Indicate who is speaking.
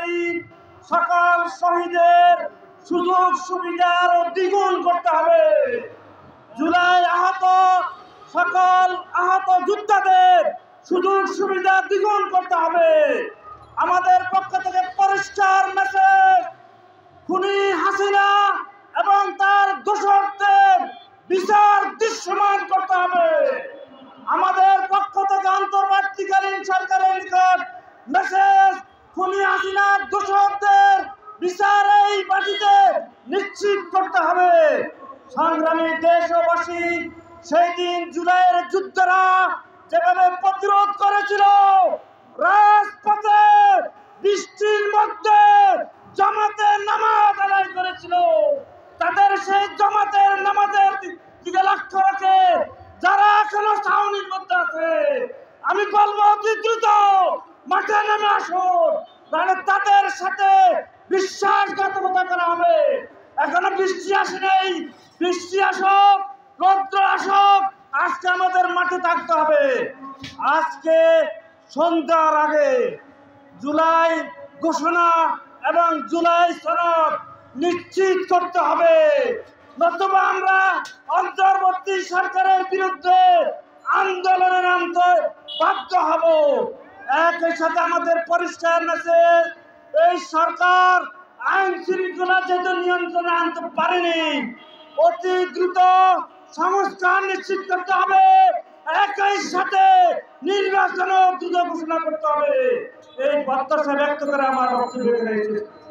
Speaker 1: অন্তর্বর্তীকালীন সকল শহীদের সুযোগ সুবিধা আরো দ্বিগুণ করতে হবে। জুলাই সকল আহত যোদ্ধাদের সুযোগ সুবিধা দ্বিগুণ করতে হবে। আমাদের পক্ষ থেকে পরিষ্কার মেসেজ, খুনি হাসিনা এবং তার দোসরদের বিচার দৃশ্যমান করতে হবে। আমাদের পক্ষ থেকে অন্তর্বর্তীকালীন সরকারের নিকট মেসেজ, খুনি হাসিনার দোসরদের বিচার এই মাটিতে নিশ্চিত করতে হবে। সংগ্রামী দেশবাসী, সেই দিন জুলাইয়ের যুদ্ধরা যেভাবে প্রতিরোধ করেছিল, রাজপথে বৃষ্টির মধ্যে জামাতে নামাজ আদায় করেছিল, তাদের সেই জামাতের নামাজের দিকে লক্ষ্য রেখে যারা এখনো ছাউনির মধ্যে আছে, আমি বলবো দ্রুত মাঠে নেমে আসুন, তাহলে তাদের সাথে বিশ্বাসঘাতকতা করা হবে। এখনো বৃষ্টি আসে নেই, বৃষ্টি আসুক, রৌদ্র আসুক, আজকে আমাদের মাঠে থাকতে হবে। আজকে সন্ধ্যার আগে জুলাই ঘোষণা এবং জুলাই সনদ নিশ্চিত করতে হবে, নতুবা আমরা অন্তর্বর্তী সরকারের বিরুদ্ধে আন্দোলনে নামতে বাধ্য হব। একই সাথে আমাদের পরিষ্কার মেসেজ, এই সরকার আইন শৃঙ্খলা যেহেতু নিয়ন্ত্রণে আনতে পারেনি, অতি দ্রুত সংস্কার নিশ্চিত করতে হবে। একই সাথে নির্বাচনও দ্রুত ঘোষণা করতে হবে। এই প্রত্যাশা ব্যক্ত করে আমার বক্তব্য শেষ করছি।